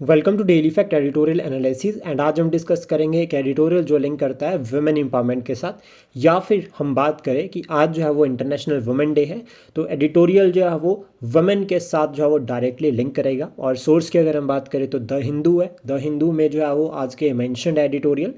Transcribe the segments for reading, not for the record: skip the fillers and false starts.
Welcome to daily fact editorial analysis and आज हम discuss करेंगे एक एडिटोरियल जो लिंक करता है वुमेन एम्पावरमेंट के साथ, या फिर हम बात करें कि आज जो है वो इंटरनेशनल वुमेन डे है, तो एडिटोरियल जो है वो वुमेन के साथ जो है वो डायरेक्टली लिंक करेगा। और सोर्स की अगर हम बात करें तो द हिंदू है। द हिंदू में जो है वो आज के मेंशन्ड एडिटोरियल,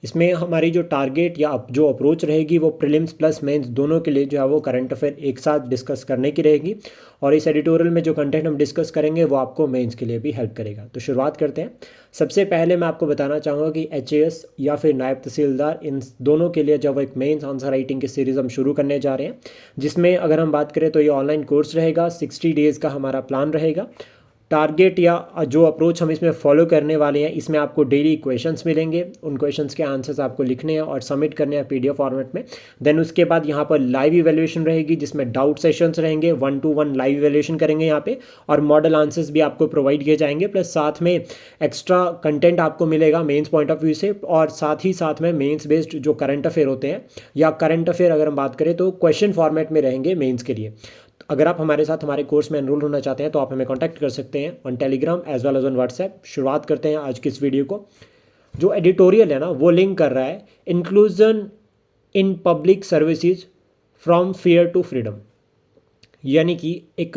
इसमें हमारी जो टारगेट या जो अप्रोच रहेगी वो प्रीलिम्स प्लस मेंस दोनों के लिए जो है वो करंट अफेयर एक साथ डिस्कस करने की रहेगी। और इस एडिटोरियल में जो कंटेंट हम डिस्कस करेंगे वो आपको मेंस के लिए भी हेल्प करेगा। तो शुरुआत करते हैं। सबसे पहले मैं आपको बताना चाहूँगा कि एचएएस या फिर नायब तहसीलदार, इन दोनों के लिए जब एक मेंस आंसर राइटिंग की सीरीज़ हम शुरू करने जा रहे हैं, जिसमें अगर हम बात करें तो ये ऑनलाइन कोर्स रहेगा। 60 डेज़ का हमारा प्लान रहेगा। टारगेट या जो अप्रोच हम इसमें फॉलो करने वाले हैं, इसमें आपको डेली क्वेश्चंस मिलेंगे। उन क्वेश्चंस के आंसर्स आपको लिखने हैं और सबमिट करने हैं पीडीएफ फॉर्मेट में। देन उसके बाद यहाँ पर लाइव इवैल्यूएशन रहेगी, जिसमें डाउट सेशंस रहेंगे, 1-to-1 लाइव इवैल्यूएशन करेंगे यहाँ पे, और मॉडल आंसर्स भी आपको प्रोवाइड किए जाएंगे। प्लस साथ में एक्स्ट्रा कंटेंट आपको मिलेगा मेंस पॉइंट ऑफ व्यू से, और साथ में मेंस बेस्ड जो करंट अफेयर होते हैं, या करंट अफेयर अगर हम बात करें तो क्वेश्चन फॉर्मेट में रहेंगे मेंस के लिए। अगर आप हमारे साथ हमारे कोर्स में एनरोल होना चाहते हैं तो आप हमें कांटेक्ट कर सकते हैं on telegram as well as on WhatsApp. शुरुआत करते हैं आज की इस वीडियो को। जो एडिटोरियल है ना, वो लिंक कर रहा है inclusion in public services from fear to freedom. यानी कि एक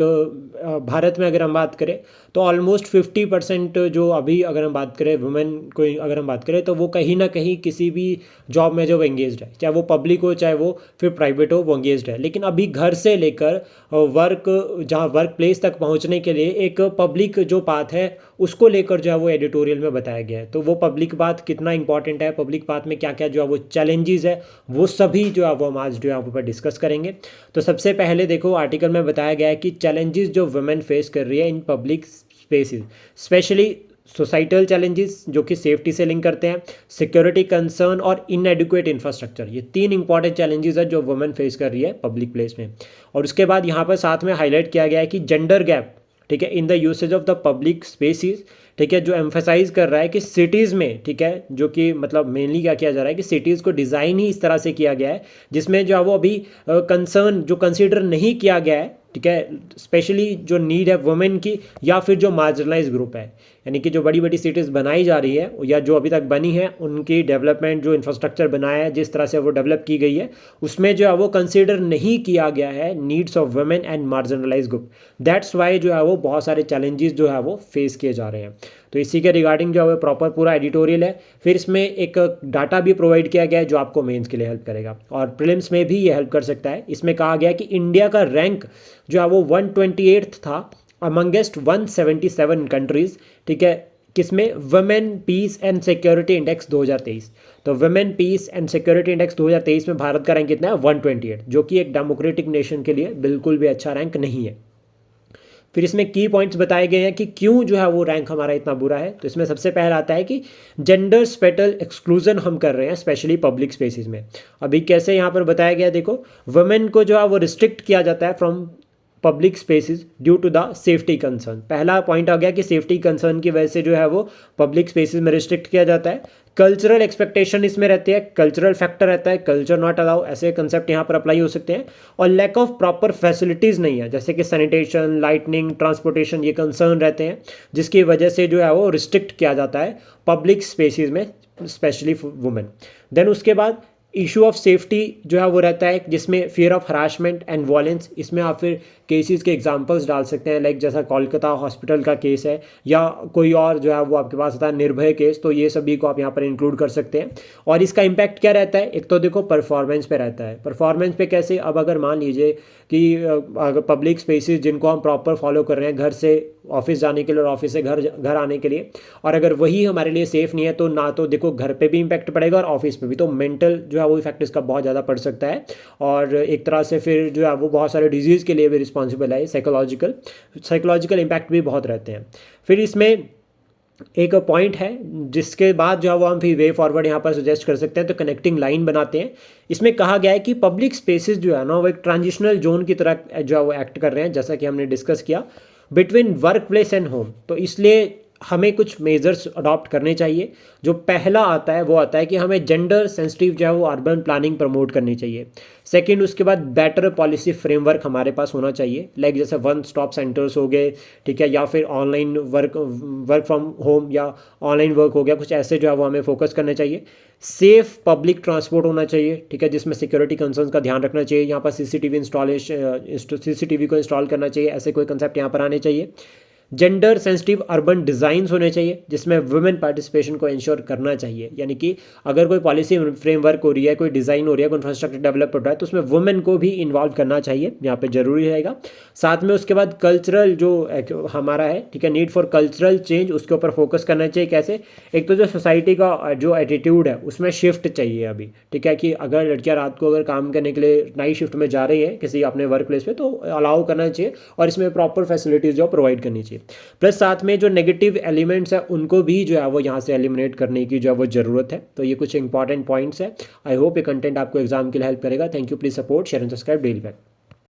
भारत में अगर हम बात करें तो ऑलमोस्ट 50% जो अभी अगर हम बात करें वुमेन को अगर हम बात करें तो वो कहीं ना कहीं किसी भी जॉब में जो एंगेज्ड है, चाहे वो पब्लिक हो चाहे वो फिर प्राइवेट हो, वो एंगेज्ड है। लेकिन अभी घर से लेकर वर्क, जहाँ वर्क प्लेस तक पहुँचने के लिए एक पब्लिक जो पाथ है उसको लेकर जो है वो एडिटोरियल में बताया गया है। तो वो पब्लिक पाथ कितना इंपॉर्टेंट है, पब्लिक पाथ में क्या क्या जो है वो चैलेंजेस है, वो सभी जो है वो हम आज जो है वो पर डिस्कस करेंगे। तो सबसे पहले देखो, आर्टिकल में बताया गया है कि चैलेंजेस जो वुमेन फेस कर रही है in public spaces, specially societal challenges जो कि सेफ्टी से लिंक करते हैं, सिक्योरिटी कंसर्न और इनएडिक्वेट इंफ्रास्ट्रक्चर। ये 3 इंपॉर्टेंट चैलेंजेस है जो वुमेन फेस कर रही है पब्लिक प्लेस में। और उसके बाद यहाँ पर साथ में हाईलाइट किया गया है कि जेंडर गैप, ठीक है, in the usage of the public spaces, ठीक है, जो एम्फेसाइज कर रहा है कि सिटीज़ में, ठीक है, जो कि मतलब मेनली क्या किया जा रहा है कि सिटीज़ को डिज़ाइन ही इस तरह से किया गया है जिसमें जो है वो अभी कंसर्न जो कंसीडर नहीं किया गया है, ठीक है, स्पेशली जो नीड है वुमेन की या फिर जो मार्जिनलाइज ग्रुप है। यानी कि जो बड़ी बड़ी सिटीज़ बनाई जा रही है या जो अभी तक बनी है, उनकी डेवलपमेंट, जो इंफ्रास्ट्रक्चर बनाया है, जिस तरह से वो डेवलप की गई है, उसमें जो है वो कंसीडर नहीं किया गया है needs of women and marginalise group. That's why जो है वो बहुत सारे चैलेंजेस जो है वो फेस किए जा रहे हैं। तो इसी के रिगार्डिंग जो है वो प्रॉपर पूरा एडिटोरियल है। फिर इसमें एक डाटा भी प्रोवाइड किया गया है जो आपको मेंस के लिए हेल्प करेगा और प्रीलिम्स में भी ये हेल्प कर सकता है। इसमें कहा गया है कि इंडिया का रैंक जो है वो 128 था अमंगेस्ट 177 कंट्रीज़, ठीक है, किसमें, women peace and security index 2023। तो women peace and security index 2023 में भारत का रैंक कितना है, 128, जो कि एक डेमोक्रेटिक नेशन के लिए बिल्कुल भी अच्छा रैंक नहीं है। फिर इसमें की पॉइंट्स बताए गए हैं कि क्यों जो है वो रैंक हमारा इतना बुरा है। तो इसमें सबसे पहला आता है कि जेंडर स्पेटल एक्सक्लूजन हम कर रहे हैं स्पेशली पब्लिक स्पेसेस में। अभी कैसे यहाँ पर बताया गया, देखो, वुमेन को जो है वो रिस्ट्रिक्ट किया जाता है from public spaces due to the safety concern. पहला पॉइंट आ गया कि सेफ्टी कंसर्न की वजह से जो है वो पब्लिक स्पेसेस में रिस्ट्रिक्ट किया जाता है। कल्चरल एक्सपेक्टेशन इसमें रहती है, कल्चरल फैक्टर रहता है, कल्चर नॉट अलाउ, ऐसे कंसेप्ट यहाँ पर अप्लाई हो सकते हैं। और लैक ऑफ प्रॉपर फैसिलिटीज़ नहीं है, जैसे कि सैनिटेशन, लाइटनिंग, ट्रांसपोर्टेशन, ये कंसर्न रहते हैं, जिसकी वजह से जो है वो रिस्ट्रिक्ट किया जाता है पब्लिक स्पेसेस में स्पेशली वुमेन। देन उसके बाद इशू ऑफ सेफ्टी जो है वो रहता है, जिसमें fear of harassment and violence. इसमें आप फिर केसेस के एग्जांपल्स डाल सकते हैं, लाइक जैसा कोलकाता हॉस्पिटल का केस है या कोई और जो है वो आपके पास आता है निर्भय केस, तो ये सभी को आप यहाँ पर इंक्लूड कर सकते हैं। और इसका इम्पैक्ट क्या रहता है, एक तो देखो परफॉर्मेंस पे रहता है। परफॉर्मेंस पे कैसे, अब अगर मान लीजिए कि अगर पब्लिक स्पेसेस जिनको हम प्रॉपर फॉलो कर रहे हैं घर से ऑफिस जाने के लिए और ऑफिस से घर आने के लिए, और अगर वही हमारे लिए सेफ़ नहीं है, तो ना तो देखो घर पे भी इम्पैक्ट पड़ेगा और ऑफिस पे भी, तो मेंटल जो है वो इफेक्ट इसका बहुत ज़्यादा पड़ सकता है। और एक तरह से फिर जो है वो बहुत सारे डिजीज़ के लिए भी रिस्पॉन्सिबल है। साइकोलॉजिकल इम्पैक्ट भी बहुत रहते हैं। फिर इसमें एक पॉइंट है जिसके बाद जो है वो हम फिर वे फॉरवर्ड यहाँ पर सजेस्ट कर सकते हैं, तो कनेक्टिंग लाइन बनाते हैं। इसमें कहा गया है कि पब्लिक स्पेसेस जो है ना वो एक ट्रांजिशनल जोन की तरह जो है वो एक्ट कर रहे हैं, जैसा कि हमने डिस्कस किया, between work place and home. तो इसलिए हमें कुछ मेजर्स अडॉप्ट करने चाहिए। जो पहला आता है वो आता है कि हमें जेंडर सेंसिटिव जो है वो अर्बन प्लानिंग प्रमोट करनी चाहिए। सेकंड, उसके बाद बेटर पॉलिसी फ्रेमवर्क हमारे पास होना चाहिए, लाइक जैसे वन स्टॉप सेंटर्स हो गए, ठीक है, या फिर ऑनलाइन वर्क फ्रॉम होम या ऑनलाइन वर्क हो गया, कुछ ऐसे जो है वो हमें फोकस करने चाहिए। सेफ पब्लिक ट्रांसपोर्ट होना चाहिए, ठीक है, जिसमें सिक्योरिटी कंसर्न्स का ध्यान रखना चाहिए। यहाँ पर सीसीटीवी को इंस्टॉल करना चाहिए, ऐसे कोई कंसेप्ट यहाँ पर आने चाहिए। जेंडर सेंसिटिव अर्बन डिज़ाइंस होने चाहिए जिसमें वुमेन पार्टिसिपेशन को इंश्योर करना चाहिए, यानी कि अगर कोई पॉलिसी फ्रेमवर्क हो रही है, कोई डिज़ाइन हो रही है, कोई इंफ्रास्ट्रक्चर डेवलप हो रहा है, तो उसमें वुमेन को भी इन्वॉल्व करना चाहिए, यहाँ पे जरूरी रहेगा। साथ में उसके बाद कल्चरल जो हमारा है, ठीक है, नीड फॉर कल्चरल चेंज, उसके ऊपर फोकस करना चाहिए। कैसे? एक तो जो सोसाइटी का जो एटीट्यूड है उसमें शिफ्ट चाहिए अभी, ठीक है, कि अगर लड़कियां रात को अगर काम करने के लिए नाइट शिफ्ट में जा रही है किसी अपने वर्क प्लेस पे, तो अलाउ करना चाहिए और इसमें प्रॉपर फैसिलिटीज़ जो प्रोवाइड करनी चाहिए। प्लस साथ में जो नेगेटिव एलिमेंट्स है उनको भी जो है वो यहाँ से एलिमिनेट करने की जो है वो ज़रूरत है। तो ये कुछ इंपॉर्टेंट पॉइंट्स है। आई होप ये कंटेंट आपको एग्जाम के लिए हेल्प करेगा। Thank you, please support, share and subscribe daily.